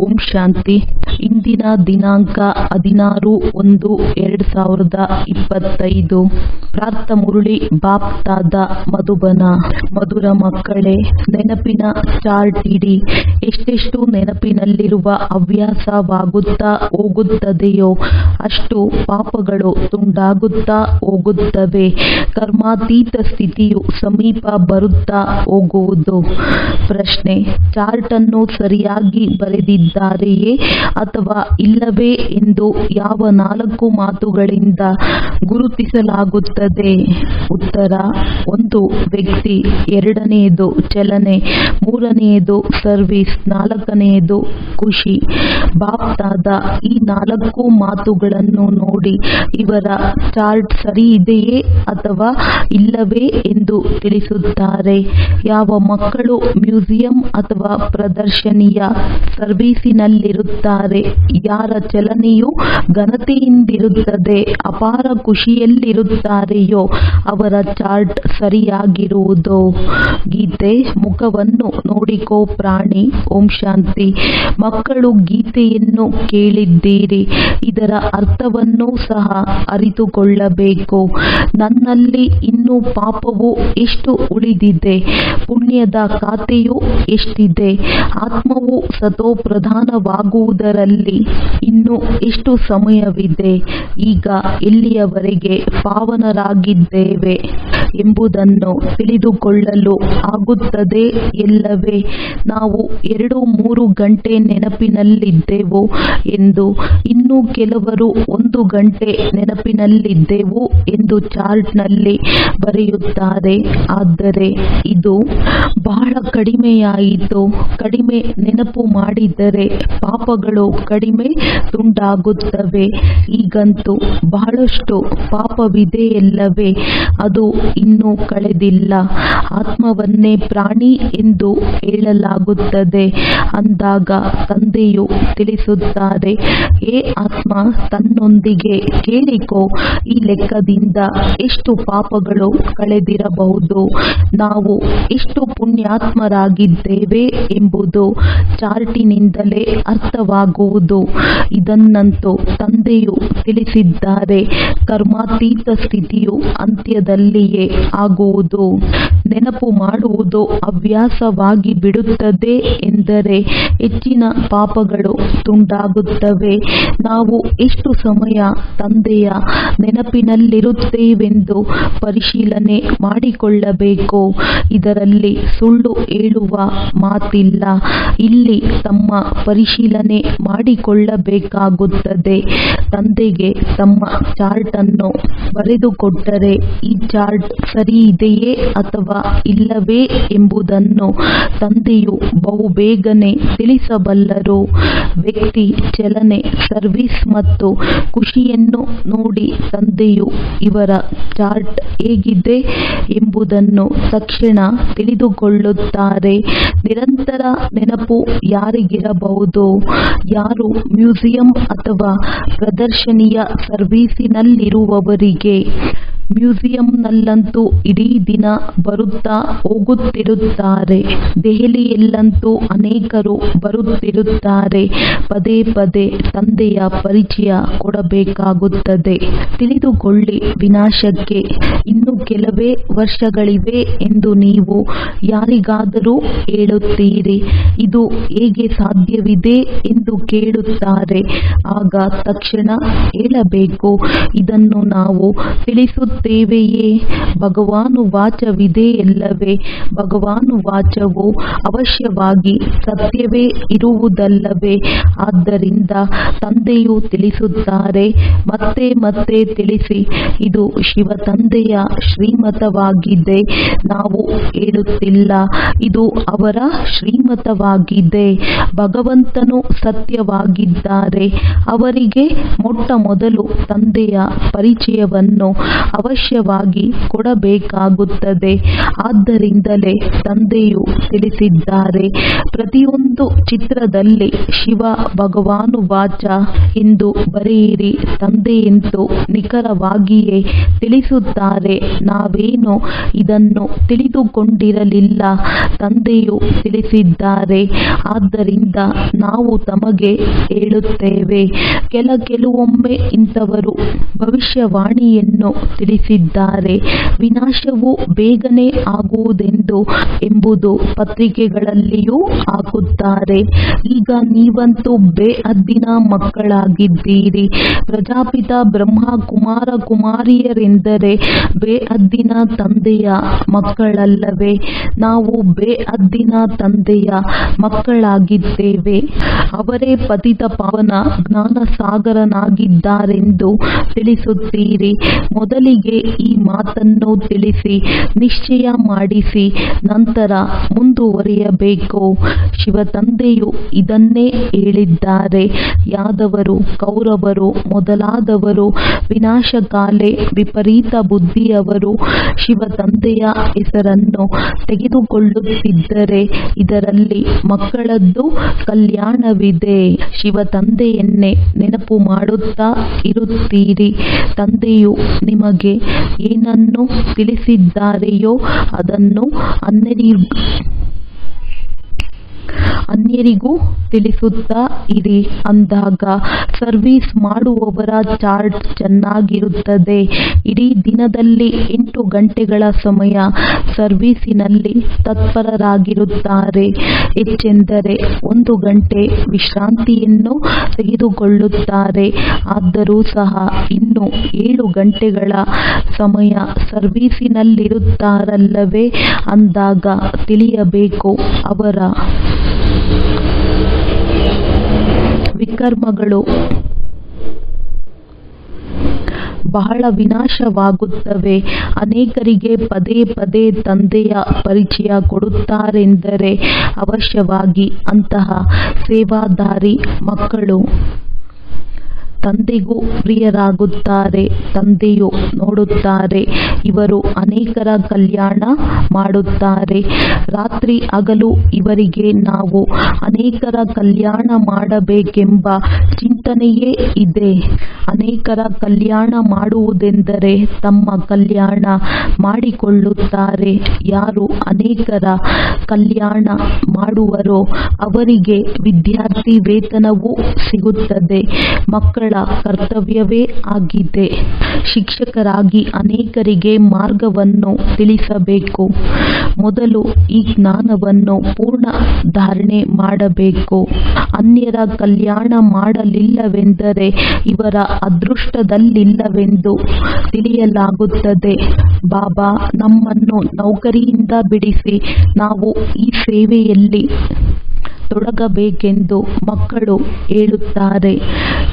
ಓಂ ಶಾಂತಿ. ಇಂದಿನ ದಿನಾಂಕ 16/1/2025. ಪ್ರಾರ್ಥ ಮುರಳಿ ಬಾಪ್ ತಾದ ಮಧುಬನ. ಮಧುರ ಮಕ್ಕಳೇ, ನೆನಪಿನ ಚಾರ್ಟ್ ಇಡಿ. ಎಷ್ಟೆಷ್ಟು ನೆನಪಿನಲ್ಲಿರುವ ಹವ್ಯಾಸವಾಗುತ್ತಾ ಹೋಗುತ್ತದೆಯೋ ಅಷ್ಟು ಪಾಪಗಳು ತುಂಡಾಗುತ್ತಾ ಹೋಗುತ್ತವೆ. ಕರ್ಮಾತೀತ ಸ್ಥಿತಿಯು ಸಮೀಪ ಬರುತ್ತಾ ಹೋಗುವುದು. ಪ್ರಶ್ನೆ: ಚಾರ್ಟ್ ಅನ್ನು ಸರಿಯಾಗಿ ಬರೆದಿದ್ದಾರೆಯೇ ಅಥವಾ ಇಲ್ಲವೇ ಎಂದು ಯಾವ 4 ಮಾತುಗಳಿಂದ ಗುರುತಿಸಲಾಗುತ್ತದೆ? ಉತ್ತರ: 1. ವ್ಯಕ್ತಿ, 2ನೇದು ಚಲನೆ, 3ನೇದು ಸರ್ವಿಸ್, 4ನೇದು ಖುಷಿ. ಬಾಪ್ ತಾದ ಈ 4 ಮಾತುಗಳನ್ನು ನೋಡಿ ಇವರ ಚಾರ್ಟ್ ಸರಿ ಇದೆಯೇ ಅಥವಾ ಇಲ್ಲವೇ ಎಂದು ತಿಳಿಸುತ್ತಾರೆ. ಯಾವ ಮಕ್ಕಳು ಮ್ಯೂಸಿಯಂ ಅಥವಾ ಪ್ರದರ್ಶನಿಯ ಸರ್ವೀಸಿನಲ್ಲಿರುತ್ತಾರೆ, ಯಾರ ಚಲನೆಯು ಘನತೆಯಿಂದಿರುತ್ತದೆ, ಅಪಾರ ಖುಷಿಯಲ್ಲಿರುತ್ತಾರೆಯೋ ಅವರ ಚಾರ್ಟ್ ಸರಿಯಾಗಿರುವುದು. ಗೀತೆ: ಮುಖವನ್ನು ನೋಡಿಕೋ ಪ್ರಾಣಿ. ಓಂ ಶಾಂತಿ. ಮಕ್ಕಳು, ಗೀತೆಯನ್ನು ಕೇಳಿದ್ದೀರಿ. ಇದರ ಅರ್ಥವನ್ನು ಸಹ ಅರಿತುಕೊಳ್ಳಬೇಕು. ನನ್ನಲ್ಲಿ ಇನ್ನೂ ಪಾಪವು ಎಷ್ಟು ಉಳಿದಿದೆ, ಪುಣ್ಯದ ಖಾತೆಯು ಎಷ್ಟಿದೆ, ಆತ್ಮವು ಸತೋಪ್ರಧಾನವಾಗುವುದರಲ್ಲಿ ಇನ್ನೂ ಎಷ್ಟು ಸಮಯವಿದೆ, ಈಗ ಎಲ್ಲಿಯವರೆಗೆ ಪಾವನರಾಗಿದ್ದೇವೆ ಎಂಬುದನ್ನು ತಿಳಿದುಕೊಳ್ಳಲು ಆಗುತ್ತದೆ ಎಲ್ಲವೇ? ನಾವು 2-3 ಗಂಟೆ ನೆನಪಿನಲ್ಲಿದ್ದೆವು ಎಂದು, ಇನ್ನು ಕೆಲವರು 1 ಗಂಟೆ ನೆನಪಿನಲ್ಲಿದ್ದೆವು ಎಂದು ಚಾರ್ಟ್ನಲ್ಲಿ ಬರೆಯುತ್ತಾರೆ. ಆದರೆ ಇದು ಬಹಳ ಕಡಿಮೆಯಾಯಿತು. ಕಡಿಮೆ ನೆನಪು ಮಾಡಿದರೆ ಪಾಪಗಳು ಕಡಿಮೆ ತುಂಡಾಗುತ್ತವೆ. ಈಗಂತೂ ಬಹಳಷ್ಟು ಪಾಪವಿದೆಯಲ್ಲವೇ? ಅದು ಇನ್ನೂ ಕಳೆದಿಲ್ಲ. ಆತ್ಮವನ್ನೇ ಪ್ರಾಣಿ ಎಂದು ಹೇಳಲಾಗುತ್ತದೆ. ಅಂದಾಗ ತಂದೆಯು ತಿಳಿಸುತ್ತಾರೆ, ಹೇ ಆತ್ಮ, ತನ್ನೊಂದಿಗೆ ಕೇಳಿಕೋ, ಈ ಲೆಕ್ಕದಿಂದ ಎಷ್ಟು ಪಾಪಗಳು ಕಳೆದಿರಬಹುದು, ನಾವು ಎಷ್ಟು ಪುಣ್ಯಾತ್ಮರಾಗಿದ್ದೇವೆ ಎಂಬುದು ಚಾರ್ಟಿನಿಂದಲೇ ಅರ್ಥವಾಗುವುದು. ಇದನ್ನಂತೂ ತಂದೆಯು ತಿಳಿಸಿದ್ದಾರೆ. ಕರ್ಮಾತೀತ ಸ್ಥಿತಿಯು ಅಂತ್ಯದಲ್ಲಿಯೇ ಆಗುವುದು. ನೆನಪು ಮಾಡುವುದು ಹವ್ಯಾಸವಾಗಿ ಬಿಡುತ್ತದೆ ಎಂದರೆ ಹೆಚ್ಚಿನ ಪಾಪಗಳು ತುಂಡಾಗುತ್ತವೆ. ನಾವು ಎಷ್ಟು ಸಮಯ ತಂದೆಯ ನೆನಪಿನಲ್ಲಿರುತ್ತೇವೆಂದು ಪರಿಶೀಲನೆ ಮಾಡಿಕೊಳ್ಳಬೇಕು. ಇದರಲ್ಲಿ ಸುಳ್ಳು ಹೇಳುವ ಮಾತಿಲ್ಲ. ಇಲ್ಲಿ ತಮ್ಮ ಪರಿಶೀಲನೆ ಮಾಡಿಕೊಳ್ಳಬೇಕಾಗುತ್ತದೆ. ತಂದೆಗೆ ತಮ್ಮ ಚಾರ್ಟ್ ಅನ್ನು ಬರೆದುಕೊಟ್ಟರೆ ಈ ಚಾರ್ಟ್ ಸರಿ ಇದೆಯೇ ಅಥವಾ ಇಲ್ಲವೇ ಎಂಬುದನ್ನು ತಂದೆಯು ಬಹುಬೇಗನೆ ತಿಳಿಸಬಲ್ಲರು. ವ್ಯಕ್ತಿ, ಚಲನೆ, ಸರ್ವಿಸ್ ಮತ್ತು ಖುಷಿಯನ್ನು ನೋಡಿ ತಂದೆಯು ಇವರ ಚಾರ್ಟ್ ಹೇಗಿದೆ ಎಂಬುದನ್ನು ತಕ್ಷಣ ತಿಳಿದುಕೊಳ್ಳುತ್ತಾರೆ. ನಿರಂತರ ನೆನಪು ಯಾರಿಗಿರಬಹುದು? ಯಾರು ಮ್ಯೂಸಿಯಂ ಅಥವಾ ಪ್ರದರ್ಶನಿಯ ಸರ್ವೀಸಿನಲ್ಲಿರುವವರಿಗೆ. ಮ್ಯೂಸಿಯಂನಲ್ಲಂತೂ ಇಡೀ ದಿನ ಬರುತ್ತಾ ಹೋಗುತ್ತಿರುತ್ತಾರೆ. ದೆಹಲಿಯಲ್ಲಂತೂ ಅನೇಕರು ಬರುತ್ತಿರುತ್ತಾರೆ. ಪದೇ ಪದೇ ತಂದೆಯ ಪರಿಚಯ ಕೊಡಬೇಕಾಗುತ್ತದೆ. ತಿಳಿದುಕೊಳ್ಳಿ, ವಿನಾಶಕ್ಕೆ ಇನ್ನು ಕೆಲವೇ ವರ್ಷಗಳಿವೆ ಎಂದು ನೀವು ಯಾರಿಗಾದರೂ ಹೇಳುತ್ತೀರಿ. ಇದು ಹೇಗೆ ಸಾಧ್ಯವಿದೆ ಎಂದು ಕೇಳುತ್ತಾರೆ. ಆಗ ತಕ್ಷಣ ಹೇಳಬೇಕು, ಇದನ್ನು ನಾವು ತಿಳಿಸುತ್ತೇವೆಯೇ? ಭಗವಾನುವಾಚವಿದೆಯಲ್ಲವೇ? ಭಗವಾನುವಾಚವು ಅವಶ್ಯವಾಗಿ ಸತ್ಯವೇ ಇರುವುದಲ್ಲವೇ? ಆದ್ದರಿಂದ ತಂದೆಯು ತಿಳಿಸುತ್ತಾರೆ, ಮತ್ತೆ ಮತ್ತೆ ತಿಳಿಸಿ, ಇದು ಶಿವ ತಂದೆಯ ಶ್ರೀಮತವಾಗಿದೆ. ನಾವು ಹೇಳುತ್ತಿಲ್ಲ, ಇದು ಅವರ ಶ್ರೀಮತವಾಗಿದೆ. ಭಗವಂತನು ಸತ್ಯವಾಗಿದ್ದಾರೆ. ಅವರಿಗೆ ಮೊಟ್ಟ ಮೊದಲು ತಂದೆಯ ಪರಿಚಯವನ್ನು ಅವಶ್ಯವಾಗಿ ಕೊಡಬೇಕಾಗುತ್ತದೆ. ಆದ್ದರಿಂದಲೇ ತಂದೆಯು ತಿಳಿಸಿದ್ದಾರೆ, ಪ್ರತಿಯೊಂದು ಚಿತ್ರದಲ್ಲಿ ಶಿವ ಭಗವಾನುವಾಚ ಎಂದು ಬರೆಯಿರಿ. ತಂದೆಯಂತೂ ನಿಖರವಾಗಿಯೇ ತಿಳಿಸುತ್ತಾರೆ. ನಾವೇನು ಇದನ್ನು ತಿಳಿದುಕೊಂಡಿರಲಿಲ್ಲ, ತಂದೆಯು ತಿಳಿಸಿದ್ದಾರೆ. ಆದ್ದರಿಂದ ನಾವು ತಮಗೆ ಹೇಳುತ್ತೇವೆ, ಕೆಲವೊಮ್ಮೆ ಇಂಥವರು ಭವಿಷ್ಯವಾಣಿಯನ್ನು ತಿಳಿಸಿದ್ದಾರೆ, ವಿನಾಶವು ಬೇಗನೆ ಆಗುವುದೆಂದು ಎಂಬುದು ಪತ್ರಿಕೆಗಳಲ್ಲಿಯೂ ಹಾಕುತ್ತಾರೆ. ಈಗ ನೀವಂತೂ ಬೇಅದ್ದಿನ ಮಕ್ಕಳಾಗಿದ್ದೀರಿ. ಪ್ರಜಾಪಿತ ಬ್ರಹ್ಮ ಕುಮಾರ ಕುಮಾರಿಯರೆಂದರೆ ಬೇಅದ್ದಿನ ತಂದೆಯ ಮಕ್ಕಳಲ್ಲವೇ? ನಾವು ಬೇಅದ್ದಿನ ತಂದೆಯ ಮಕ್ಕಳಾಗಿದ್ದೇವೆ. ಅವರೇ ಪತಿತ ಪಾವನ ಜ್ಞಾನಸಾಗರನಾಗಿದ್ದಾರೆಂದು ತಿಳಿಸುತ್ತೀರಿ. ಮೊದಲಿಗೆ ಈ ಮಾತನ್ನು ತಿಳಿಸಿ ನಿಶ್ಚಯ ಮಾಡಿಸಿ ನಂತರ ಮುಂದುವರಿಯಬೇಕು. ಶಿವತಂದೆಯು ಇದನ್ನೇ ಹೇಳಿದ್ದಾರೆ. ಯಾದವರು, ಕೌರವರು ಮೊದಲಾದವರು ವಿನಾಶಕಾಲೆ ವಿಪರೀತ ಬುದ್ಧಿಯವರು ಶಿವತಂದೆಯ ಹೆಸರನ್ನು ತೆಗೆದುಕೊಳ್ಳುತ್ತಿದ್ದರೆ ಇದರಲ್ಲಿ ಮಕ್ಕಳದ್ದು ಕಲ್ಯಾಣವಿದೆ. ಶಿವತಂದೆಯನ್ನೇ ನೆನಪು ಮಾಡುತ್ತಾ ಇರುತ್ತೀರಿ. ತಂದೆಯು ನಿಮಗೆ ಏನನ್ನು ತಿಳಿಸಿದ್ದಾರೆಯೋ ಅದನ್ನು ಅನ್ಯರಿಗೂ ತಿಳಿಸುತ್ತಾ ಇರಿ. ಅಂದಾಗ ಸರ್ವಿಸ್ ಮಾಡುವವರ ಚಾರ್ಟ್ ಚೆನ್ನಾಗಿರುತ್ತದೆ. ಇಡೀ ದಿನದಲ್ಲಿ 8 ಗಂಟೆಗಳ ಸಮಯ ಸರ್ವೀಸಿನಲ್ಲಿ ತತ್ಪರರಾಗಿರುತ್ತಾರೆ. ಹೆಚ್ಚೆಂದರೆ 1 ಗಂಟೆ ವಿಶ್ರಾಂತಿಯನ್ನು ತೆಗೆದುಕೊಳ್ಳುತ್ತಾರೆ. ಆದರೂ ಸಹ ಇನ್ನು 7 ಗಂಟೆಗಳ ಸಮಯ ಸರ್ವೀಸಿನಲ್ಲಿರುತ್ತಾರಲ್ಲವೇ? ಅಂದಾಗ ತಿಳಿಯಬೇಕು, ಅವರ ವಿಕರ್ಮಗಳು ಬಹಳ ವಿನಾಶವಾಗುತ್ತವೆ. ಅನೇಕರಿಗೆ ಪದೇ ಪದೇ ತಂದೆಯ ಪರಿಚಯ ಕೊಡುತ್ತಾರೆಂದರೆ ಅವಶ್ಯವಾಗಿ ಅಂತಹ ಸೇವಾದಾರಿ ಮಕ್ಕಳು ತಂದೆಗೂ ಪ್ರಿಯರಾಗುತ್ತಾರೆ. ತಂದೆಯು ನೋಡುತ್ತಾರೆ, ಇವರು ಅನೇಕರ ಕಲ್ಯಾಣ ಮಾಡುತ್ತಾರೆ. ರಾತ್ರಿ ಹಗಲು ಇವರಿಗೆ ನಾವು ಅನೇಕರ ಕಲ್ಯಾಣ ಮಾಡಬೇಕೆಂಬ ಚಿಂತನೆಯೇ ಇದೆ. ಅನೇಕರ ಕಲ್ಯಾಣ ಮಾಡುವುದೆಂದರೆ ತಮ್ಮ ಕಲ್ಯಾಣ ಮಾಡಿಕೊಳ್ಳುತ್ತಾರೆ. ಯಾರು ಅನೇಕರ ಕಲ್ಯಾಣ ಮಾಡುವರೋ ಅವರಿಗೆ ವಿದ್ಯಾರ್ಥಿ ವೇತನವೂ ಸಿಗುತ್ತದೆ. ಮಕ್ಕಳ ಕರ್ತವ್ಯವೇ ಆಗಿದೆ ಶಿಕ್ಷಕರಾಗಿ ಅನೇಕರಿಗೆ ಮಾರ್ಗವನ್ನು ತಿಳಿಸಬೇಕು. ಮೊದಲು ಈ ಜ್ಞಾನವನ್ನು ಪೂರ್ಣ ಧಾರಣೆ ಮಾಡಬೇಕು. ಅನ್ಯರ ಕಲ್ಯಾಣ ಮಾಡಲಿಲ್ಲವೆಂದರೆ ಇವರ ಅದೃಷ್ಟದಲ್ಲಿಲ್ಲವೆಂದು ತಿಳಿಯಲಾಗುತ್ತದೆ. ಬಾಬಾ ನಮ್ಮನ್ನು ನೌಕರಿಯಿಂದ ಬಿಡಿಸಿ ನಾವು ಈ ಸೇವೆಯಲ್ಲಿ ತೊಡಗಬೇಕೆಂದು ಮಕ್ಕಳು ಹೇಳುತ್ತಾರೆ.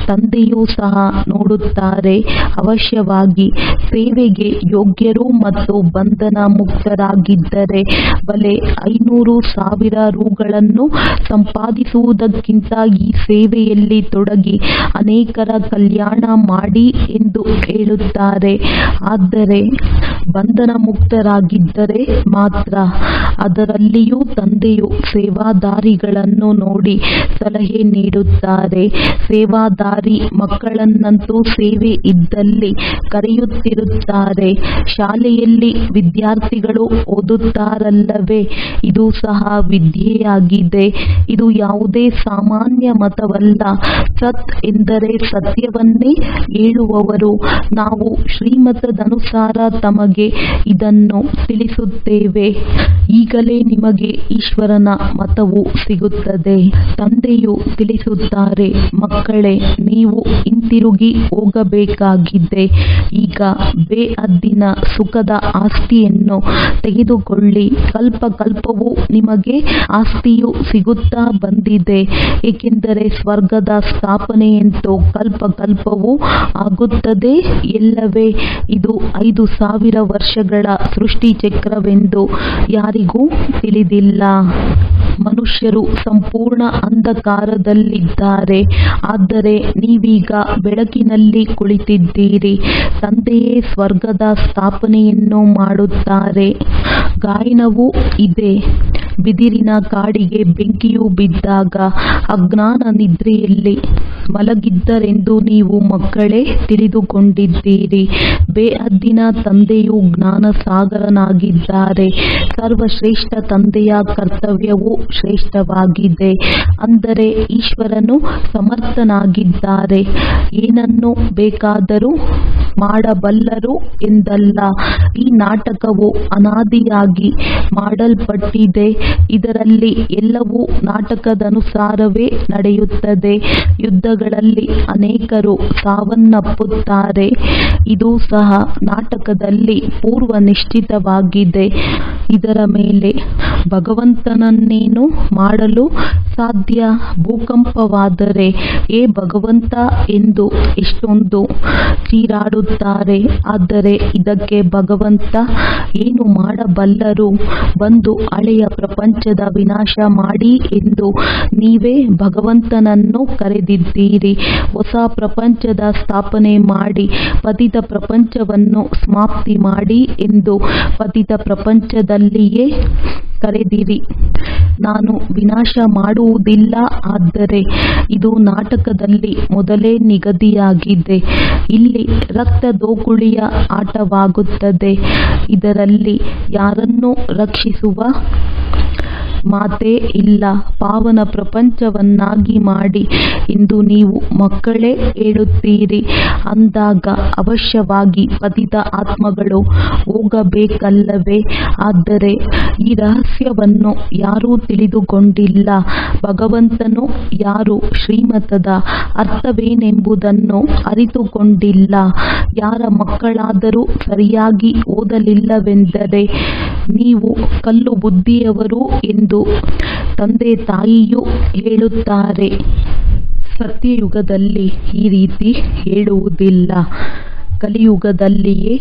ತಂದೆಯೂ ಸಹ ನೋಡುತ್ತಾರೆ, ಅವಶ್ಯವಾಗಿ ಸೇವೆಗೆ ಯೋಗ್ಯರು ಮತ್ತು ಬಂಧನ ಮುಕ್ತರಾಗಿದ್ದರೆ ಬಲೆ 500,000 ರೂಗಳನ್ನು ಸಂಪಾದಿಸುವುದಕ್ಕಿಂತ ಈ ಸೇವೆಯಲ್ಲಿ ತೊಡಗಿ ಅನೇಕರ ಕಲ್ಯಾಣ ಮಾಡಿ ಎಂದು ಹೇಳುತ್ತಾರೆ. ಆದರೆ ಬಂಧನ ಮುಕ್ತರಾಗಿದ್ದರೆ ಮಾತ್ರ. ಅದರಲ್ಲಿಯೂ ತಂದೆಯು ಸೇವಾದಾರಿಗಳನ್ನು ನೋಡಿ ಸಲಹೆ ನೀಡುತ್ತಾರೆ. ಸೇವಾದಾರಿ ಮಕ್ಕಳನ್ನಂತೂ ಸೇವೆ ಇದ್ದಲ್ಲಿ ಕರೆಯುತ್ತಿರುತ್ತಾರೆ. ಶಾಲೆಯಲ್ಲಿ ವಿದ್ಯಾರ್ಥಿಗಳು ಓದುತ್ತಾರಲ್ಲವೇ? ಇದು ಸಹ ವಿದ್ಯೆಯಾಗಿದೆ. ಇದು ಯಾವುದೇ ಸಾಮಾನ್ಯ ಮತವಲ್ಲ. ಸತ್ ಎಂದರೆ ಸತ್ಯವನ್ನೇ ಹೇಳುವವರು. ನಾವು ಶ್ರೀಮತದನುಸಾರ ತಮಗೆ ಇದನ್ನು ತಿಳಿಸುತ್ತೇವೆ. ಈಗಲೇ ನಿಮಗೆ ಈಶ್ವರನ ಮತವು ಸಿಗುತ್ತದೆ. ತಂದೆಯು ತಿಳಿಸುತ್ತಾರೆ, ಮಕ್ಕಳೇ, ನೀವು ಹಿಂತಿರುಗಿ ಹೋಗಬೇಕಾಗಿದೆ. ಈಗ ಬೇಅದ್ದಿನ ಸುಖದ ಆಸ್ತಿಯನ್ನು ತೆಗೆದುಕೊಳ್ಳಿ. ಕಲ್ಪ ಕಲ್ಪವೂ ನಿಮಗೆ ಆಸ್ತಿಯು ಸಿಗುತ್ತಾ ಬಂದಿದೆ. ಏಕೆಂದರೆ ಸ್ವರ್ಗದ ಸ್ಥಾಪನೆಯಂತೂ ಕಲ್ಪ ಕಲ್ಪವೂ ಆಗುತ್ತದೆ ಎಲ್ಲವೇ? ಇದು 5,000 ವರ್ಷಗಳ ಸೃಷ್ಟಿ ಚಕ್ರವೆಂದು ಯಾರಿಗೂ ತಿಳಿದಿಲ್ಲ. ಮನುಷ್ಯರು ಸಂಪೂರ್ಣ ಅಂಧಕಾರದಲ್ಲಿದ್ದಾರೆ. ಆದರೆ ನೀವೀಗ ಬೆಳಕಿನಲ್ಲಿ ಕುಳಿತಿದ್ದೀರಿ. ತಂದೆಯೇ ಸ್ವರ್ಗದ ಸ್ಥಾಪನೆಯನ್ನು ಮಾಡುತ್ತಾರೆ. ಗಾಯನವೂ ಇದೆ. ಬಿದಿರಿನ ಕಾಡಿಗೆ ಬೆಂಕಿಯು ಬಿದ್ದಾಗ ಅಜ್ಞಾನ ನಿದ್ರೆಯಲ್ಲಿ ಮಲಗಿದ್ದರೆಂದು ನೀವು ಮಕ್ಕಳೇ ತಿಳಿದುಕೊಂಡಿದ್ದೀರಿ. ಬೇಹದ್ದಿನ ತಂದೆಯು ಜ್ಞಾನಸಾಗರನಾಗಿದ್ದಾರೆ. ಸರ್ವಶ್ರೇಷ್ಠ ತಂದೆಯ ಕರ್ತವ್ಯವು ಶ್ರೇಷ್ಠವಾಗಿದೆ. ಅಂದರೆ ಈಶ್ವರನು ಸಮರ್ಥನಾಗಿದ್ದಾರೆ. ಏನನ್ನು ಬೇಕಾದರೂ ಮಾಡಬಲ್ಲರು ಎಂದಲ್ಲ. ಈ ನಾಟಕವು ಅನಾದಿಯಾಗಿ ಮಾಡಲ್ಪಟ್ಟಿದೆ. ಇದರಲ್ಲಿ ಎಲ್ಲವೂ ನಾಟಕದನುಸಾರವೇ ನಡೆಯುತ್ತದೆ. ಯುದ್ಧಗಳಲ್ಲಿ ಅನೇಕರು ಸಾವನ್ನಪ್ಪುತ್ತಾರೆ. ಇದು ಸಹ ನಾಟಕದಲ್ಲಿ ಪೂರ್ವ ನಿಶ್ಚಿತವಾಗಿದೆ. ಇದರ ಮೇಲೆ ಭಗವಂತನನ್ನೇನು ಮಾಡಲು ಸಾಧ್ಯ? ಭೂಕಂಪವಾದರೆ ಏ ಭಗವಂತ ಎಂದು ಎಷ್ಟೊಂದು ಚೀರಾಡುತ್ತಾರೆ. ಆದರೆ ಇದಕ್ಕೆ ಭಗವಂತ ಏನು ಮಾಡಬಲ್ಲರು? ಬಂದು ಹಳೆಯ ಪ್ರಪಂಚದ ವಿನಾಶ ಮಾಡಿ ಎಂದು ನೀವೇ ಭಗವಂತನನ್ನು ಕರೆದಿದ್ದೀರಿ. ಹೊಸ ಪ್ರಪಂಚದ ಸ್ಥಾಪನೆ ಮಾಡಿ ಪತಿತ ಪ್ರಪಂಚವನ್ನು ಸಮಾಪ್ತಿ ಮಾಡಿ ಎಂದು ಪತಿತ ಪ್ರಪಂಚದಲ್ಲಿಯೇ ಕರೆದಿರಿ. ನಾನು ವಿನಾಶ ಮಾಡುವುದಿಲ್ಲ. ಆದರೆ ಇದು ನಾಟಕದಲ್ಲಿ ಮೊದಲೇ ನಿಗದಿಯಾಗಿದೆ. ಇಲ್ಲಿ ರಕ್ತದೋಕುಳಿಯ ಆಟವಾಗುತ್ತದೆ. ಇದರಲ್ಲಿ ಯಾರನ್ನೂ ರಕ್ಷಿಸುವ ಮಾತೇ ಇಲ್ಲ. ಪಾವನ ಪ್ರಪಂಚವನ್ನಾಗಿ ಮಾಡಿ ಎಂದು ನೀವು ಮಕ್ಕಳೇ ಹೇಳುತ್ತೀರಿ. ಅಂದಾಗ ಅವಶ್ಯವಾಗಿ ಪತಿತ ಆತ್ಮಗಳು ಹೋಗಬೇಕಲ್ಲವೇ? ಆದರೆ ಈ ರಹಸ್ಯವನ್ನು ಯಾರೂ ತಿಳಿದುಕೊಂಡಿಲ್ಲ. ಭಗವಂತನು ಯಾರೂ ಶ್ರೀಮತದ ಅರ್ಥವೇನೆಂಬುದನ್ನು ಅರಿತುಕೊಂಡಿಲ್ಲ. ಯಾರ ಮಕ್ಕಳಾದರೂ ಸರಿಯಾಗಿ ಓದಲಿಲ್ಲವೆಂದರೆ ನೀವು ಕಲ್ಲು ಬುದ್ಧಿಯವರು ಎಂದು ತಂದೆ ತಾಯಿಯೂ ಹೇಳುತ್ತಾರೆ. ಸತ್ಯಯುಗದಲ್ಲಿ ಈ ರೀತಿ ಹೇಳುವುದಿಲ್ಲ. ಕಲಿಯುಗದಲ್ಲಿಯೇ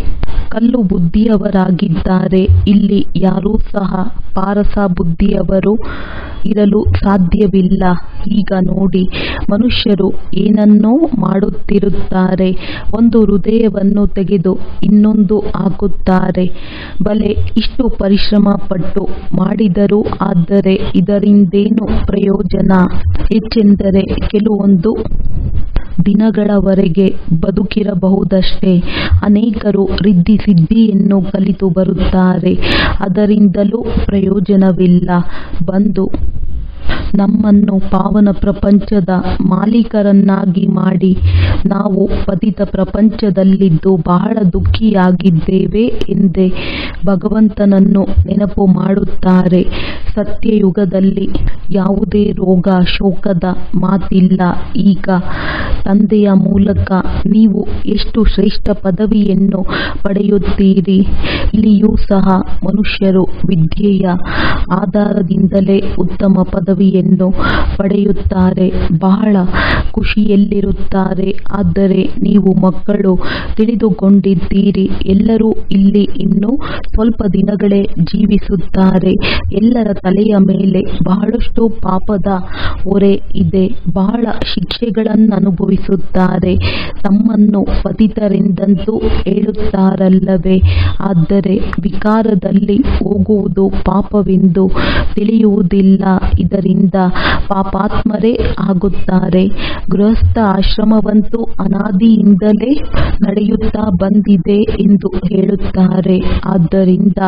ಕಲ್ಲು ಬುದ್ಧಿಯವರಾಗಿದ್ದಾರೆ. ಇಲ್ಲಿ ಯಾರೂ ಸಹ ಪಾರಸ ಬುದ್ಧಿಯವರು ಇರಲು ಸಾಧ್ಯವಿಲ್ಲ. ಈಗ ನೋಡಿ, ಮನುಷ್ಯರು ಏನನ್ನೋ ಮಾಡುತ್ತಿರುತ್ತಾರೆ. ಒಂದು ಹೃದಯವನ್ನು ತೆಗೆದು ಇನ್ನೊಂದು ಹಾಕುತ್ತಾರೆ. ಬಲೆ ಇಷ್ಟು ಪರಿಶ್ರಮ ಪಟ್ಟು ಮಾಡಿದರು. ಆದರೆ ಇದರಿಂದೇನು ಪ್ರಯೋಜನ? ಹೆಚ್ಚೆಂದರೆ ಕೆಲವೊಂದು ದಿನಗಳವರೆಗೆ ಬದುಕಿರಬಹುದಷ್ಟೇ. ಅನೇಕರು ರಿದ್ದಿ ಸಿದ್ಧಿಯನ್ನು ಕಲಿತು ಬರುತ್ತಾರೆ. ಅದರಿಂದಲೂ ಪ್ರಯೋಜನವಿಲ್ಲ. ಬಂದು ನಮ್ಮನ್ನು ಪಾವನ ಪ್ರಪಂಚದ ಮಾಲೀಕರನ್ನಾಗಿ ಮಾಡಿ. ನಾವು ಪತಿತ ಪ್ರಪಂಚದಲ್ಲಿದ್ದು ಬಹಳ ದುಃಖಿಯಾಗಿದ್ದೇವೆ ಎಂದೇ ಭಗವಂತನನ್ನು ನೆನಪು ಮಾಡುತ್ತಾರೆ. ಸತ್ಯಯುಗದಲ್ಲಿ ಯಾವುದೇ ರೋಗ ಶೋಕದ ಮಾತಿಲ್ಲ. ಈಗ ತಂದೆಯ ಮೂಲಕ ನೀವು ಎಷ್ಟು ಶ್ರೇಷ್ಠ ಪದವಿಯನ್ನು ಪಡೆಯುತ್ತೀರಿ. ಇಲ್ಲಿಯೂ ಸಹ ಮನುಷ್ಯರು ವಿದ್ಯೆಯ ಆಧಾರದಿಂದಲೇ ಉತ್ತಮ ಪದವಿಯನ್ನು ಪಡೆಯುತ್ತಾರೆ. ಬಹಳ ಖುಷಿಯಲ್ಲಿರುತ್ತಾರೆ. ಆದರೆ ನೀವು ಮಕ್ಕಳು ತಿಳಿದುಕೊಂಡಿದ್ದೀರಿ. ಎಲ್ಲರೂ ಇಲ್ಲಿ ಇನ್ನೂ ಸ್ವಲ್ಪ ದಿನಗಳೇ ಜೀವಿಸುತ್ತಾರೆ. ಎಲ್ಲರ ತಲೆಯ ಮೇಲೆ ಬಹಳಷ್ಟು ಪಾಪದ ಹೊರೆ ಇದೆ. ಬಹಳ ಶಿಕ್ಷೆಗಳನ್ನನುಭವಿಸುತ್ತಾರೆ. ತಮ್ಮನ್ನು ಪತಿತರೆಂದಂತೂ ಹೇಳುತ್ತಾರಲ್ಲವೇ? ಆದರೆ ವಿಕಾರದಲ್ಲಿ ಹೋಗುವುದು ಪಾಪವೆಂದು ತಿಳಿಯುವುದಿಲ್ಲ. ಇದರಿಂದ ಪಾಪಾತ್ಮರೇ ಆಗುತ್ತಾರೆ. ಗೃಹಸ್ಥ ಆಶ್ರಮವಂತೂ ಅನಾದಿಯಿಂದಲೇ ನಡೆಯುತ್ತಾ ಬಂದಿದೆ ಎಂದು ಹೇಳುತ್ತಾರೆ. ಆದ್ದರಿಂದ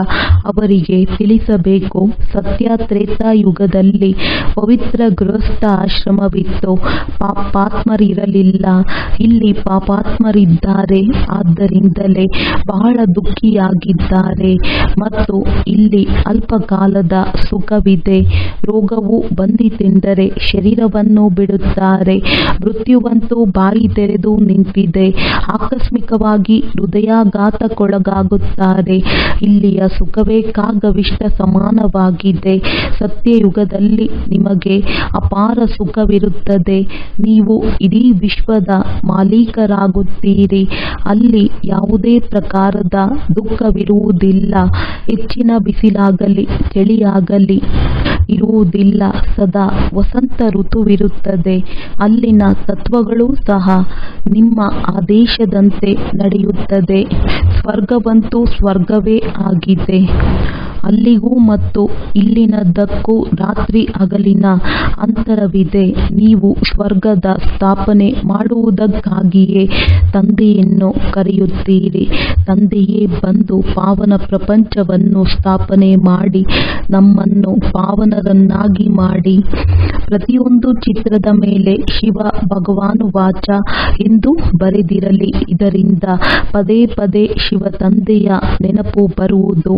ಅವರಿಗೆ ತಿಳಿಸಬೇಕು. ಸತ್ಯ ತ್ರೇತಾಯುಗದಲ್ಲಿ ಪವಿತ್ರ ಗೃಹಸ್ಥ ಆಶ್ರಮವಿತ್ತು. ಪಾಪಾತ್ಮರಿರಲಿಲ್ಲ. ಇಲ್ಲಿ ಪಾಪಾತ್ಮರಿದ್ದಾರೆ. ಆದ್ದರಿಂದಲೇ ಬಹಳ ದುಃಖಿಯಾಗಿದ್ದಾರೆ. ಮತ್ತು ಇಲ್ಲಿ ಅಲ್ಪಕಾಲದ ಸುಖವಿದೆ. ರೋಗವು ಬಂದಿತೆಂದರೆ ಶರೀರವನ್ನು ಬಿಡುತ್ತಾರೆ. ಮೃತ್ಯುವಂತೂ ಬಾಯಿ ತೆರೆದು ನಿಂತಿದೆ. ಆಕಸ್ಮಿಕವಾಗಿ ಹೃದಯಾಘಾತಕ್ಕೊಳಗಾಗುತ್ತಾರೆ. ಇಲ್ಲಿಯ ಸುಖವೇ ಕಾಗವಿಷ್ಟ ಸಮಾನವಾಗಿದೆ. ಸತ್ಯಯುಗದಲ್ಲಿ ನಿಮಗೆ ಅಪಾರ ಸುಖವಿರುತ್ತದೆ. ನೀವು ಇಡೀ ವಿಶ್ವದ ಮಾಲೀಕರಾಗುತ್ತೀರಿ. ಅಲ್ಲಿ ಯಾವುದೇ ಪ್ರಕಾರದ ದುಃಖವಿರುವುದಿಲ್ಲ. ಹೆಚ್ಚಿನ ಬಿಸಿಲಾಗಲಿ ಚಳಿಯಾಗಲಿ ಇರುವುದಿಲ್ಲ. ಸದಾ ವಸಂತ ಋತುವಿರುತ್ತದೆ. ಅಲ್ಲಿನ ತತ್ವಗಳು ಸಹ ನಿಮ್ಮ ಆದೇಶದಂತೆ ನಡೆಯುತ್ತದೆ. ಸ್ವರ್ಗವಂತೂ ಸ್ವರ್ಗವೇ ಆಗಿದೆ. ಅಲ್ಲಿಗೂ ಮತ್ತು ಇಲ್ಲಿನದ್ದಕ್ಕೂ ರಾತ್ರಿ ಹಗಲಿನ ಅಂತರವಿದೆ. ನೀವು ಸ್ವರ್ಗದ ಸ್ಥಾಪನೆ ಮಾಡುವುದಕ್ಕಾಗಿಯೇ ತಂದೆಯನ್ನು ಕರೆಯುತ್ತೀರಿ. ತಂದೆಯೇ ಬಂದು ಪಾವನ ಪ್ರಪಂಚವನ್ನು ಸ್ಥಾಪನೆ ಮಾಡಿ ನಮ್ಮನ್ನು ಪಾವನರನ್ನಾಗಿ ಮಾಡಿ. ಪ್ರತಿಯೊಂದು ಚಿತ್ರದ ಮೇಲೆ ಶಿವ ಭಗವಾನುವಾಚ ಎಂದು ಬರೆದಿರಲಿ. ಇದರಿಂದ ಪದೇ ಪದೇ ಶಿವ ತಂದೆಯ ನೆನಪು ಬರುವುದು.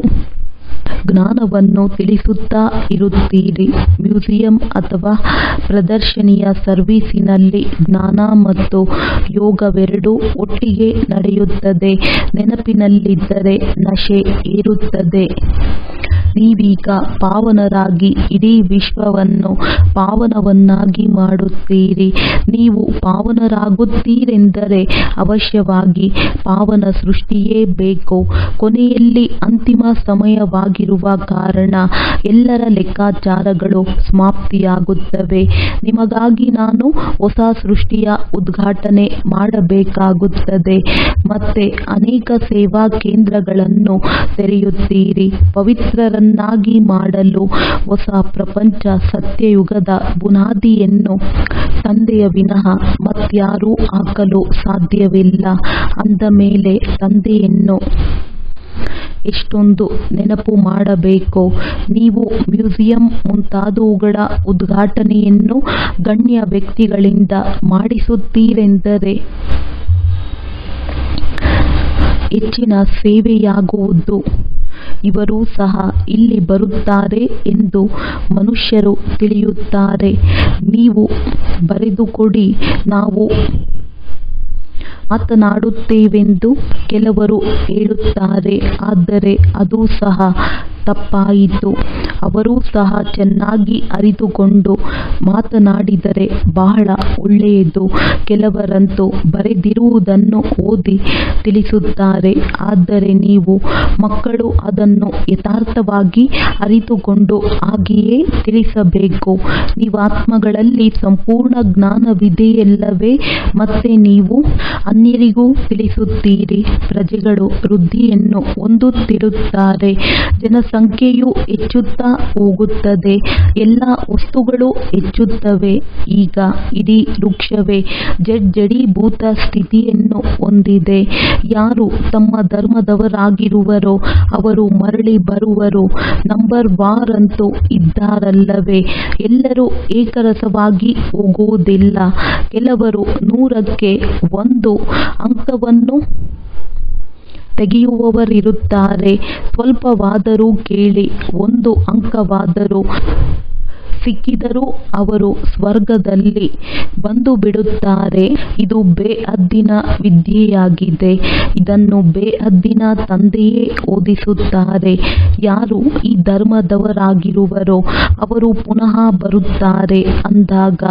ಜ್ಞಾನವನ್ನು ತಿಳಿಸುತ್ತಾ ಇರುತ್ತೀರಿ. ಮ್ಯೂಸಿಯಂ ಅಥವಾ ಪ್ರದರ್ಶನಿಯ ಸರ್ವೀಸಿನಲ್ಲಿ ಜ್ಞಾನ ಮತ್ತು ಯೋಗವೆರಡೂ ಒಟ್ಟಿಗೆ ನಡೆಯುತ್ತದೆ. ನೆನಪಿನಲ್ಲಿದ್ದರೆ ನಶೆ ಏರುತ್ತದೆ. ನೀವೀಗ ಪಾವನರಾಗಿ ಇಡೀ ವಿಶ್ವವನ್ನು ಪಾವನವನ್ನಾಗಿ ಮಾಡುತ್ತೀರಿ. ನೀವು ಪಾವನರಾಗುತ್ತೀರೆಂದರೆ ಅವಶ್ಯವಾಗಿ ಪಾವನ ಸೃಷ್ಟಿಯೇ ಬೇಕು. ಕೊನೆಯಲ್ಲಿ ಅಂತಿಮ ಸಮಯವಾಗಿರುವ ಕಾರಣ ಎಲ್ಲರ ಲೆಕ್ಕಾಚಾರಗಳು ಸಮಾಪ್ತಿಯಾಗುತ್ತವೆ. ನಿಮಗಾಗಿ ನಾನು ಹೊಸ ಸೃಷ್ಟಿಯ ಉದ್ಘಾಟನೆ ಮಾಡಬೇಕಾಗುತ್ತದೆ. ಮತ್ತೆ ಅನೇಕ ಸೇವಾ ಕೇಂದ್ರಗಳನ್ನು ತೆರೆಯುತ್ತೀರಿ. ಪವಿತ್ರರನ್ನಾಗಿ ಮಾಡಲು ಹೊಸ ಪ್ರಪಂಚ ಸತ್ಯಯುಗದ ಬುನಾದಿಯನ್ನು ತಂದೆಯ ವಿನಃ ಮತ್ಯಾರೂ ಹಾಕಲು ಸಾಧ್ಯವಿಲ್ಲ. ಅಂದ ಮೇಲೆ ತಂದೆಯನ್ನು ಎಷ್ಟೊಂದು ನೆನಪು ಮಾಡಬೇಕೋ. ನೀವು ಮ್ಯೂಸಿಯಂ ಮುಂತಾದವುಗಳ ಉದ್ಘಾಟನೆಯನ್ನು ಗಣ್ಯ ವ್ಯಕ್ತಿಗಳಿಂದ ಮಾಡಿಸುತ್ತೀರೆಂದರೆ ಹೆಚ್ಚಿನ ಸೇವೆಯಾಗುವುದು. ಇವರೂ ಸಹ ಇಲ್ಲಿ ಬರುತ್ತಾರೆ ಎಂದು ಮನುಷ್ಯರು ತಿಳಿಯುತ್ತಾರೆ. ನೀವು ಬರೆದುಕೊಡಿ, ನಾವು ಮಾತನಾಡುತ್ತೇವೆಂದು ಕೆಲವರು ಹೇಳುತ್ತಾರೆ. ಆದರೆ ಅದು ಸಹ ತಪ್ಪಾಯಿತು. ಅವರೂ ಸಹ ಚೆನ್ನಾಗಿ ಅರಿತುಕೊಂಡು ಮಾತನಾಡಿದರೆ ಬಹಳ ಒಳ್ಳೆಯದು. ಕೆಲವರಂತೂ ಬರೆದಿರುವುದನ್ನು ಓದಿ ತಿಳಿಸುತ್ತಾರೆ. ಆದರೆ ನೀವು ಮಕ್ಕಳು ಅದನ್ನು ಯಥಾರ್ಥವಾಗಿ ಅರಿತುಕೊಂಡು ಹಾಗೆಯೇ ತಿಳಿಸಬೇಕು. ನೀವಾತ್ಮಗಳಲ್ಲಿ ಸಂಪೂರ್ಣ ಜ್ಞಾನವಿದೆಯಲ್ಲವೇ? ಮತ್ತೆ ನೀವು ಅನ್ಯರಿಗೂ ತಿಳಿಸುತ್ತೀರಿ. ಪ್ರಜೆಗಳು ವೃದ್ಧಿಯನ್ನು ಹೊಂದುತ್ತಿರುತ್ತಾರೆ. ಜನಸಂಖ್ಯೆಯು ಹೆಚ್ಚುತ್ತಾ ಹೋಗುತ್ತದೆ. ಎಲ್ಲ ವಸ್ತುಗಳು ಹೆಚ್ಚುತ್ತವೆ. ಈಗ ಇಡೀ ವೃಕ್ಷವೇ ಜಡೀಭೂತ ಸ್ಥಿತಿಯನ್ನು ಹೊಂದಿದೆ. ಯಾರು ತಮ್ಮ ಧರ್ಮದವರಾಗಿರುವರೋ ಅವರು ಮರಳಿ ಬರುವರು. ನಂಬರ್ ವಾರಂತೂ ಇದ್ದಾರಲ್ಲವೇ? ಎಲ್ಲರೂ ಏಕರಸವಾಗಿ ಹೋಗುವುದಿಲ್ಲ. ಕೆಲವರು 100ಕ್ಕೆ 1 ಅಂಕವನ್ನು ತೆಗೆಯುವವರಿರುತ್ತಾರೆ. ಸ್ವಲ್ಪವಾದರೂ ಕೇಳಿ. 1 ಅಂಕವಾದರೂ ಸಿಕ್ಕಿದರೂ ಅವರು ಸ್ವರ್ಗದಲ್ಲಿ ಬಂದು ಬಿಡುತ್ತಾರೆ. ಇದು ಬೇಹದ್ದಿನ ವಿದ್ಯೆಯಾಗಿದೆ. ಇದನ್ನು ಬೇಹದ್ದಿನ ತಂದೆಯೇ ಓದಿಸುತ್ತಾರೆ. ಯಾರು ಈ ಧರ್ಮದವರಾಗಿರುವರೋ ಅವರು ಪುನಃ ಬರುತ್ತಾರೆ. ಅಂದಾಗ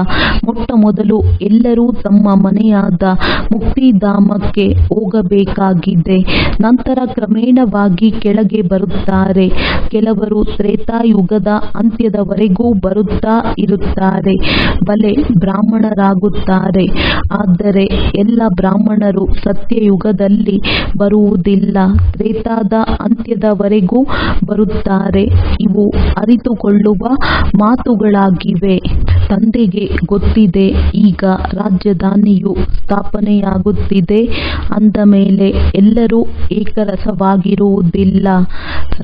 ಮೊಟ್ಟಮೊದಲು ಎಲ್ಲರೂ ತಮ್ಮ ಮನೆಯಾದ ಮುಕ್ತಿಧಾಮಕ್ಕೆ ಹೋಗಬೇಕಾಗಿದೆ. ನಂತರ ಕ್ರಮೇಣವಾಗಿ ಕೆಳಗೆ ಬರುತ್ತಾರೆ. ಕೆಲವರು ತ್ರೇತಾಯುಗದ ಅಂತ್ಯದವರೆಗೂ ಬರುತ್ತಾ ಇರುತ್ತಾರೆ. ಬಲೆ ಬ್ರಾಹ್ಮಣರಾಗುತ್ತಾರೆ. ಆದರೆ ಎಲ್ಲ ಬ್ರಾಹ್ಮಣರು ಸತ್ಯಯುಗದಲ್ಲಿ ಬರುವುದಿಲ್ಲ. ತ್ರೇತಾದ ಅಂತ್ಯದವರೆಗೂ ಬರುತ್ತಾರೆ. ಇವು ಅರಿತುಕೊಳ್ಳುವ ಮಾತುಗಳಾಗಿವೆ. ತಂದೆಗೆ ಗೊತ್ತಿದೆ ಈಗ ರಾಜಧಾನಿಯು ಸ್ಥಾಪನೆಯಾಗುತ್ತಿದೆ. ಅಂದ ಮೇಲೆ ಎಲ್ಲರೂ ಏಕರಸವಾಗಿರುವುದಿಲ್ಲ.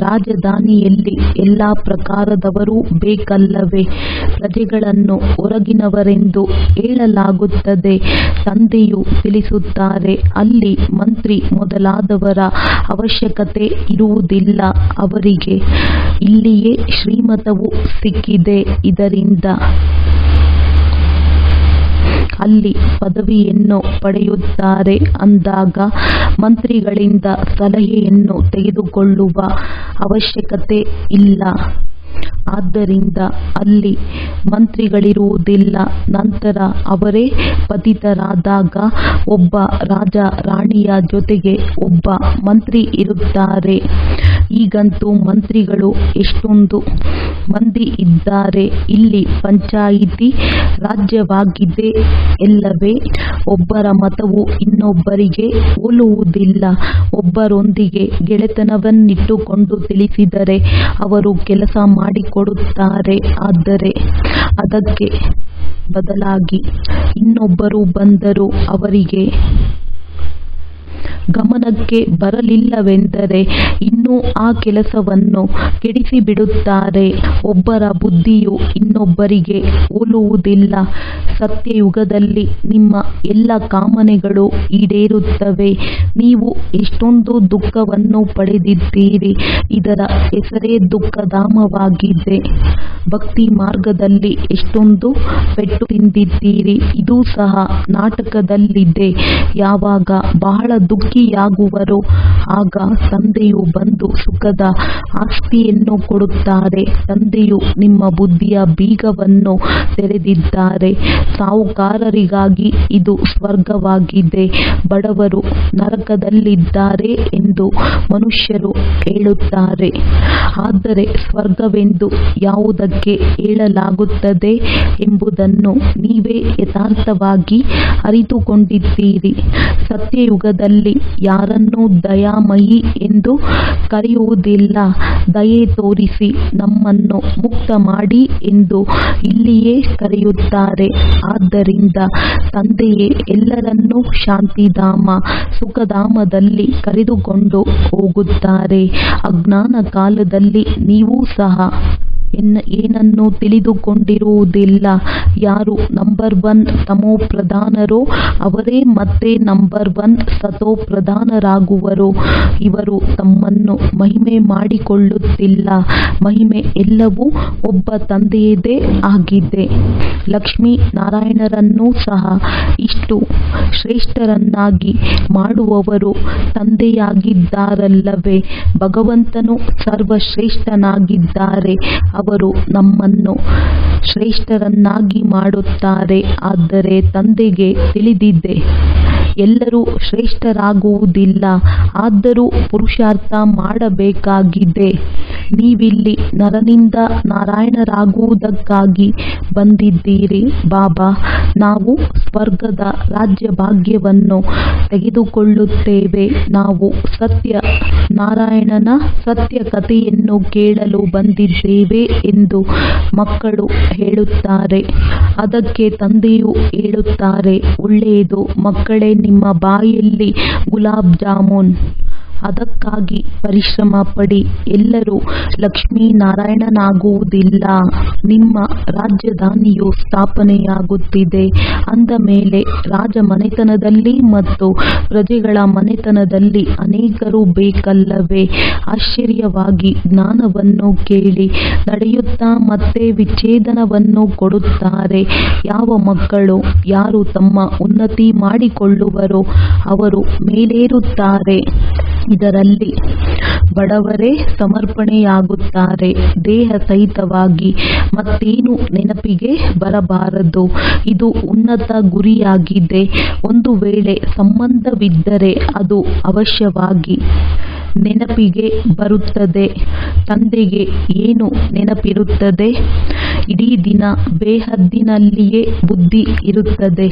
ರಾಜಧಾನಿಯಲ್ಲಿ ಎಲ್ಲ ಪ್ರಕಾರದವರೂ ಬೇಕಲ್ಲವೇ? ಪ್ರಜೆಗಳನ್ನು ಹೊರಗಿನವರೆಂದು ಹೇಳಲಾಗುತ್ತದೆ. ತಂದೆಯು ತಿಳಿಸುತ್ತಾರೆ, ಅಲ್ಲಿ ಮಂತ್ರಿ ಮೊದಲಾದವರ ಅವಶ್ಯಕತೆ ಇರುವುದಿಲ್ಲ. ಅವರಿಗೆ ಇಲ್ಲಿಯೇ ಶ್ರೀಮತವು ಸಿಕ್ಕಿದೆ. ಇದರಿಂದ ಅಲ್ಲಿ ಪದವಿಯನ್ನು ಪಡೆಯುತ್ತಾರೆ ಅಂದಾಗ ಮಂತ್ರಿಗಳಿಂದ ಸಲಹೆಯನ್ನು ತೆಗೆದುಕೊಳ್ಳುವ ಅವಶ್ಯಕತೆ ಇಲ್ಲ. ಆದ್ದರಿಂದ ಅಲ್ಲಿ ಮಂತ್ರಿಗಳಿರುವುದಿಲ್ಲ. ನಂತರ ಅವರೇ ಪತಿತರಾದಾಗ ಒಬ್ಬ ರಾಜ ರಾಣಿಯ ಜೊತೆಗೆ ಒಬ್ಬ ಮಂತ್ರಿ ಇರುತ್ತಾರೆ. ಈಗಂತೂ ಮಂತ್ರಿಗಳು ಎಷ್ಟೊಂದು ಮಂದಿ ಇದ್ದಾರೆ. ಇಲ್ಲಿ ಪಂಚಾಯಿತಿ ರಾಜ್ಯವಾಗಿದೆ ಎಲ್ಲವೇ. ಒಬ್ಬರ ಮತವು ಇನ್ನೊಬ್ಬರಿಗೆ ಹೋಲುವುದಿಲ್ಲ. ಒಬ್ಬರೊಂದಿಗೆ ಗೆಳೆತನವನ್ನಿಟ್ಟುಕೊಂಡು ತಿಳಿಸಿದರೆ ಅವರು ಕೆಲಸ ಮಾಡಿಕೊಡುತ್ತಾರೆ. ಆದರೆ ಅದಕ್ಕೆ ಬದಲಾಗಿ ಇನ್ನೊಬ್ಬರು ಬಂದರೂ ಅವರಿಗೆ ಗಮನಕ್ಕೆ ಬರಲಿಲ್ಲವೆಂದರೆ ಇನ್ನೂ ಆ ಕೆಲಸವನ್ನು ಕೆಡಿಸಿಬಿಡುತ್ತಾರೆ. ಒಬ್ಬರ ಬುದ್ಧಿಯು ಇನ್ನೊಬ್ಬರಿಗೆ ಹೋಲುವುದಿಲ್ಲ. ಸತ್ಯಯುಗದಲ್ಲಿ ನಿಮ್ಮ ಎಲ್ಲ ಕಾಮನೆಗಳು ಈಡೇರುತ್ತವೆ. ನೀವು ಎಷ್ಟೊಂದು ದುಃಖವನ್ನು ಪಡೆದಿದ್ದೀರಿ. ಇದರ ಹೆಸರೇ ದುಃಖಧಾಮವಾಗಿದೆ. ಭಕ್ತಿ ಮಾರ್ಗದಲ್ಲಿ ಎಷ್ಟೊಂದು ಪೆಟ್ಟು ತಿಂದಿದ್ದೀರಿ. ಇದು ಸಹ ನಾಟಕದಲ್ಲಿದೆ. ಯಾವಾಗ ಬಹಳ ದುಃಖಿಯಾಗುವರೋ ಆಗ ತಂದೆಯು ಬಂದು ಸುಖದ ಆಸ್ತಿಯನ್ನು ಕೊಡುತ್ತಾರೆ. ತಂದೆಯು ನಿಮ್ಮ ಬುದ್ಧಿಯ ಬೀಗವನ್ನು ತೆರೆದಿದ್ದಾರೆ. ಸಾಹುಕಾರರಿಗಾಗಿ ಇದು ಸ್ವರ್ಗವಾಗಿದೆ, ಬಡವರು ನರಕದಲ್ಲಿದ್ದಾರೆ ಎಂದು ಮನುಷ್ಯರು ಹೇಳುತ್ತಾರೆ. ಆದರೆ ಸ್ವರ್ಗವೆಂದು ಯಾವುದಕ್ಕೆ ಹೇಳಲಾಗುತ್ತದೆ ಎಂಬುದನ್ನು ನೀವೇ ಯಥಾರ್ಥವಾಗಿ ಅರಿತುಕೊಂಡಿದ್ದೀರಿ. ಸತ್ಯಯುಗದಲ್ಲಿ ಯಾರನ್ನೂ ದಯಾಮಯಿ ಎಂದು ಕರೆಯುವುದಿಲ್ಲ. ದಯೆ ತೋರಿಸಿ ನಮ್ಮನ್ನು ಮುಕ್ತ ಮಾಡಿ ಎಂದು ಇಲ್ಲಿಯೇ ಕರೆಯುತ್ತಾರೆ. ಆದ್ದರಿಂದ ತಂದೆಯೇ ಎಲ್ಲರನ್ನೂ ಶಾಂತಿಧಾಮ, ಸುಖಧಾಮದಲ್ಲಿ ಕರೆದುಕೊಂಡು ಹೋಗುತ್ತಾರೆ. ಅಜ್ಞಾನ ಕಾಲದಲ್ಲಿ ನೀವು ಸಹ ಏನನ್ನೂ ತಿಳಿದುಕೊಂಡಿರುವುದಿಲ್ಲ. ಯಾರು ನಂಬರ್ 1 ತಮೋಪ್ರಧಾನರೋ ಅವರೇ ಮತ್ತೆ ನಂಬರ್ 1 ಸತೋಪ್ರಧಾನರಾಗುವರು. ಇವರು ತಮ್ಮನ್ನು ಮಹಿಮೆ ಮಾಡಿಕೊಳ್ಳುತ್ತಿಲ್ಲ. ಮಹಿಮೆ ಎಲ್ಲವೂ ಒಬ್ಬ ತಂದೆಯದೇ ಆಗಿದೆ. ಲಕ್ಷ್ಮೀ ನಾರಾಯಣರನ್ನೂ ಸಹ ಇಷ್ಟು ಶ್ರೇಷ್ಠರನ್ನಾಗಿ ಮಾಡುವವರು ತಂದೆಯಾಗಿದ್ದಾರಲ್ಲವೇ. ಭಗವಂತನು ಸರ್ವಶ್ರೇಷ್ಠನಾಗಿದ್ದಾರೆ. ಅವರು ನಮ್ಮನ್ನು ಶ್ರೇಷ್ಠರನ್ನಾಗಿ ಮಾಡುತ್ತಾರೆ. ಆದರೆ ತಂದೆಗೆ ತಿಳಿದಿದೆ ಎಲ್ಲರೂ ಶ್ರೇಷ್ಠರಾಗುವುದಿಲ್ಲ. ಆದರೂ ಪುರುಷಾರ್ಥ ಮಾಡಬೇಕಾಗಿದೆ. ನೀವಿಲ್ಲಿ ನರನಿಂದ ನಾರಾಯಣರಾಗುವುದಕ್ಕಾಗಿ ಬಂದಿದ್ದೀರಿ. ಬಾಬಾ, ನಾವು ಸ್ವರ್ಗದ ರಾಜ್ಯಭಾಗ್ಯವನ್ನು ತೆಗೆದುಕೊಳ್ಳುತ್ತೇವೆ. ನಾವು ಸತ್ಯ ನಾರಾಯಣನ ಸತ್ಯ ಕಥೆಯನ್ನು ಕೇಳಲು ಬಂದಿದ್ದೇವೆ ಎಂದು ಮಕ್ಕಳು ಹೇಳುತ್ತಾರೆ. ಅದಕ್ಕೆ ತಂದೆಯು ಹೇಳುತ್ತಾರೆ, ಒಳ್ಳೆಯದು ಮಕ್ಕಳೇ, ನಿಮ್ಮ ಬಾಯಲ್ಲಿ ಗುಲಾಬ್ ಜಾಮೂನ್. ಅದಕ್ಕಾಗಿ ಪರಿಶ್ರಮ ಪಡಿ. ಎಲ್ಲರೂ ಲಕ್ಷ್ಮೀನಾರಾಯಣನಾಗುವುದಿಲ್ಲ. ನಿಮ್ಮ ರಾಜಧಾನಿಯು ಸ್ಥಾಪನೆಯಾಗುತ್ತಿದೆ ಅಂದ ಮೇಲೆ ರಾಜಮನೆತನದಲ್ಲಿ ಮತ್ತು ಪ್ರಜೆಗಳ ಮನೆತನದಲ್ಲಿ ಅನೇಕರು ಬೇಕಲ್ಲವೇ. ಆಶ್ಚರ್ಯವಾಗಿ ಜ್ಞಾನವನ್ನು ಕೇಳಿ ನಡೆಯುತ್ತಾ ಮತ್ತೆ ವಿಚ್ಛೇದನವನ್ನು ಕೊಡುತ್ತಾರೆ. ಯಾವ ಮಕ್ಕಳು ಯಾರು ತಮ್ಮ ಉನ್ನತಿ ಮಾಡಿಕೊಳ್ಳುವರೋ ಅವರು ಮೇಲೇರುತ್ತಾರೆ. ಇದರಲ್ಲಿ ಬಡವರೇ ಸಮರ್ಪಣೆಯಾಗುತ್ತಾರೆ. ದೇಹ ಸಹಿತವಾಗಿ ಮತ್ತೇನು ನೆನಪಿಗೆ ಬರಬಾರದು. ಇದು ಉನ್ನತ ಗುರಿಯಾಗಿದೆ. ಒಂದು ವೇಳೆ ಸಂಬಂಧವಿದ್ದರೆ ಅದು ಅವಶ್ಯವಾಗಿ ನೆನಪಿಗೆ ಬರುತ್ತದೆ. ತಂದೆಗೆ ಏನು ನೆನಪಿರುತ್ತದೆ? ಇಡೀ ದಿನ ಬೇಹದ್ದಿನಲ್ಲಿಯೇ ಬುದ್ಧಿ ಇರುತ್ತದೆ.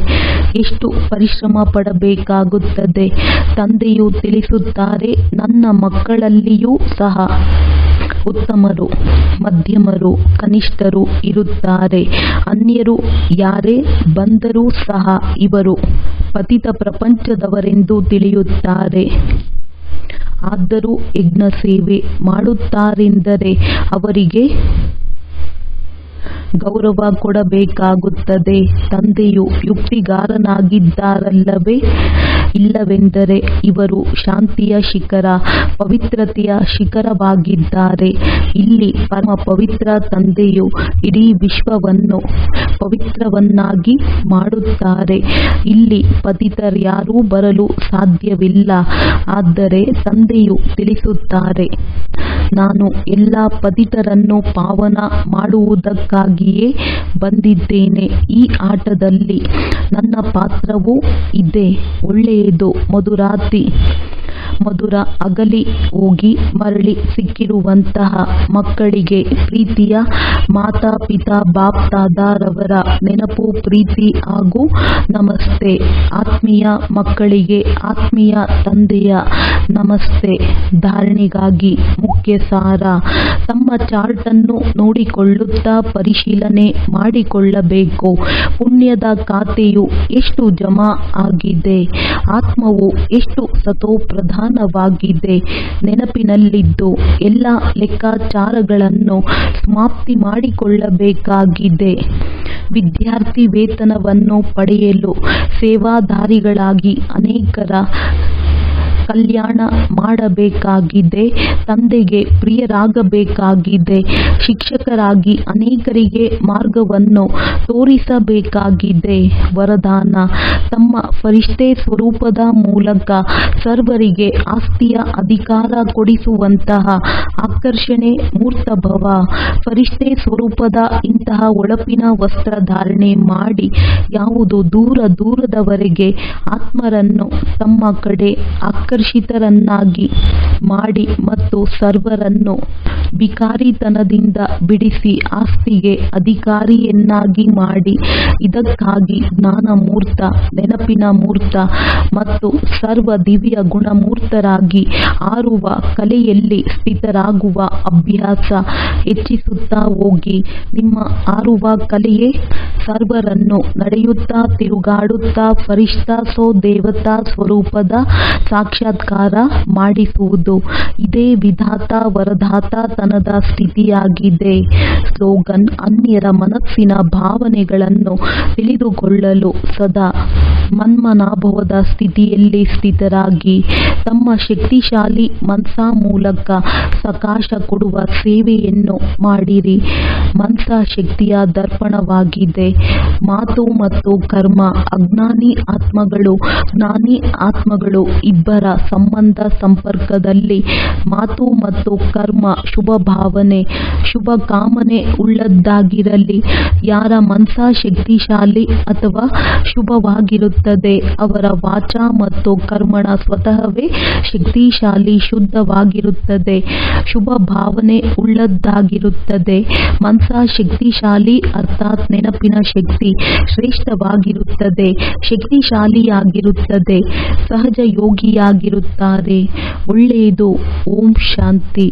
ಎಷ್ಟು ಪರಿಶ್ರಮ ಪಡಬೇಕಾಗುತ್ತದೆ. ತಂದೆಯು ತಿಳಿಸುತ್ತಾರೆ, ನನ್ನ ಮಕ್ಕಳಲ್ಲಿಯೂ ಸಹ ಉತ್ತಮರು, ಮಧ್ಯಮರು, ಕನಿಷ್ಠರು ಇರುತ್ತಾರೆ. ಅನ್ಯರು ಯಾರೇ ಬಂದರೂ ಸಹ ಇವರು ಪತಿತ ಪ್ರಪಂಚದವರೆಂದು ತಿಳಿಯುತ್ತಾರೆ. ಆದರೂ ಯಜ್ಞ ಸೇವೆ ಮಾಡುತ್ತಾರೆಂದರೆ ಅವರಿಗೆ ಗೌರವ ಕೊಡಬೇಕಾಗುತ್ತದೆ. ತಂದೆಯು ಯುಕ್ತಿಗಾರನಾಗಿದ್ದಾರಲ್ಲವೇ. ಇಲ್ಲವೆಂದರೆ ಇವರು ಶಾಂತಿಯ ಶಿಖರ, ಪವಿತ್ರತೆಯ ಶಿಖರವಾಗಿದ್ದಾರೆ. ಇಲ್ಲಿ ಪರಮ ಪವಿತ್ರ ತಂದೆಯು ಇಡೀ ವಿಶ್ವವನ್ನು ಪವಿತ್ರವನ್ನಾಗಿ ಮಾಡುತ್ತಾರೆ. ಇಲ್ಲಿ ಪತಿತರ್ಯಾರೂ ಬರಲು ಸಾಧ್ಯವಿಲ್ಲ. ಆದರೆ ತಂದೆಯು ತಿಳಿಸುತ್ತಾರೆ, ನಾನು ಎಲ್ಲ ಪತಿತರನ್ನು ಪಾವನ ಮಾಡುವುದಕ್ಕಾಗಿಯೇ ಬಂದಿದ್ದೇನೆ. ಈ ಆಟದಲ್ಲಿ ನನ್ನ ಪಾತ್ರವೂ ಇದೆ. ಒಳ್ಳೆಯದು, ಮಧುರ ಅಗಲಿ ಹೋಗಿ ಮರಳಿ ಸಿಕ್ಕಿರುವಂತಹ ಮಕ್ಕಳಿಗೆ ಪ್ರೀತಿಯ ಮಾತಾಪಿತಾ ಬಾಪ್ ದಾದಾರವರ ನೆನಪು, ಪ್ರೀತಿ ಹಾಗೂ ನಮಸ್ತೆ. ಆತ್ಮೀಯ ಮಕ್ಕಳಿಗೆ ಆತ್ಮೀಯ ತಂದೆಯ ನಮಸ್ತೆ. ಧಾರಣೆಗಾಗಿ ಮುಖ್ಯ ಸಾರ: ತಮ್ಮ ಚಾರ್ಟ್ ಅನ್ನು ನೋಡಿಕೊಳ್ಳುತ್ತಾ ಪರಿಶೀಲನೆ ಮಾಡಿಕೊಳ್ಳಬೇಕು. ಪುಣ್ಯದ ಖಾತೆಯು ಎಷ್ಟು ಜಮಾ ಆಗಿದೆ, ಆತ್ಮವು ಎಷ್ಟು ಸತೋಪ್ರಧಾನವಾಗಿದೆ. ನೆನಪಿನಲ್ಲಿದ್ದು ಎಲ್ಲ ಲೆಕ್ಕಾಚಾರಗಳನ್ನು ಸಮಾಪ್ತಿ ಮಾಡಿಕೊಳ್ಳಬೇಕಾಗಿದೆ. ವಿದ್ಯಾರ್ಥಿ ವೇತನವನ್ನು ಪಡೆಯಲು ಸೇವಾದಾರಿಗಳಾಗಿ ಅನೇಕರ ಕಲ್ಯಾಣ ಮಾಡಬೇಕಾಗಿದೆ. ತಂದೆಗೆ ಪ್ರಿಯರಾಗಬೇಕಾಗಿದೆ. ಶಿಕ್ಷಕರಾಗಿ ಅನೇಕರಿಗೆ ಮಾರ್ಗವನ್ನು ತೋರಿಸಬೇಕಾಗಿದೆ. ವರದಾನ: ತಮ್ಮ ಫರಿಷ್ಠೆ ಸ್ವರೂಪದ ಮೂಲಕ ಸರ್ವರಿಗೆ ಆಸ್ತಿಯ ಅಧಿಕಾರ ಕೊಡಿಸುವಂತಹ ಆಕರ್ಷಣೆ ಮೂರ್ತಭವ. ಫರಿಷ್ಠೆ ಸ್ವರೂಪದ ಇಂತಹ ಹೊಳಪಿನ ವಸ್ತ್ರ ಧಾರಣೆ ಮಾಡಿ ಯಾವುದು ದೂರದವರೆಗೆ ಆತ್ಮರನ್ನು ತಮ್ಮ ಕಡೆ ಆಕರ್ಷಿತರನ್ನಾಗಿ ಮಾಡಿ ಮತ್ತು ಸರ್ವರನ್ನು ಭಿಕಾರಿತನದಿಂದ ಬಿಡಿಸಿ ಆಸ್ತಿಗೆ ಅಧಿಕಾರಿಯನ್ನಾಗಿ ಮಾಡಿ. ಇದಕ್ಕಾಗಿ ಜ್ಞಾನ ಮೂರ್ತ, ನೆನಪಿನ ಮೂರ್ತ ಮತ್ತು ಸರ್ವ ದಿವ್ಯ ಗುಣಮೂರ್ತರಾಗಿ ಆರುವ ಕಲೆಯಲ್ಲಿ ಸ್ಥಿತರಾಗುವ ಅಭ್ಯಾಸ ಹೆಚ್ಚಿಸುತ್ತಾ ಹೋಗಿ. ನಿಮ್ಮ ಆರುವ ಕಲೆಯೇ ಸರ್ವರನ್ನು ನಡೆಯುತ್ತಾ ತಿರುಗಾಡುತ್ತಾ ಫರಿಷ್ಠಾ ಸೋ ದೇವತಾ ಸ್ವರೂಪದ ಸಾಕ್ಷಾತ್ಕಾರ ಮಾಡಿಸುವುದು. ಇದೇ ವಿಧಾತ ವರದಾತತನದ ಸ್ಥಿತಿಯಾಗಿದೆ. ಸ್ಲೋಗನ್: ಅನ್ಯರ ಮನಸ್ಸಿನ ಭಾವನೆಗಳನ್ನು ತಿಳಿದುಕೊಳ್ಳಲು ಸದಾ ಮನ್ಮನಾಭವದ ಸ್ಥಿತಿಯಲ್ಲಿ ಸ್ಥಿತರಾಗಿ ತಮ್ಮ ಶಕ್ತಿಶಾಲಿ ಮನಸ್ಸ ಮೂಲಕ ಸಕಾಶ ಕೊಡುವ ಸೇವೆಯನ್ನು ಮಾಡಿರಿ. ಮನಸ್ಸ ಶಕ್ತಿಯ ದರ್ಪಣವಾಗಿದೆ. ಮಾತು ಮತ್ತು ಕರ್ಮ: ಅಜ್ಞಾನಿ ಆತ್ಮಗಳು ಜ್ಞಾನಿ ಆತ್ಮಗಳು ಇಬ್ಬರ ಸಂಬಂಧ ಸಂಪರ್ಕದಲ್ಲಿ ಮಾತು ಮತ್ತು ಕರ್ಮ ಶುಭ ಭಾವನೆ, ಶುಭ ಕಾಮನೆ ಉಳ್ಳದ್ದಾಗಿರಲಿ. ಯಾರ ಮನಸ್ಸ ಶಕ್ತಿಶಾಲಿ ಅಥವಾ ಶುಭವಾಗಿರುತ್ತದೆ ಅವರ ವಾಚ ಮತ್ತು ಕರ್ಮಣ ಸ್ವತಃವೇ ಶಕ್ತಿಶಾಲಿ, ಶುದ್ಧವಾಗಿರುತ್ತದೆ, ಶುಭ ಭಾವನೆ ಉಳ್ಳದ್ದಾಗಿರುತ್ತದೆ. ಮನಸ್ಸ ಶಕ್ತಿಶಾಲಿ ಅರ್ಥಾತ್ ನೆನಪಿನ ಶಕ್ತಿ ಶ್ರೇಷ್ಠವಾಗಿರುತ್ತದೆ, ಶಕ್ತಿಶಾಲಿಯಾಗಿರುತ್ತದೆ, ಸಹಜ ಯೋಗಿಯಾಗಿರುತ್ತಾರೆ. ಒಳ್ಳೆಯದು. ಓಂ ಶಾಂತಿ.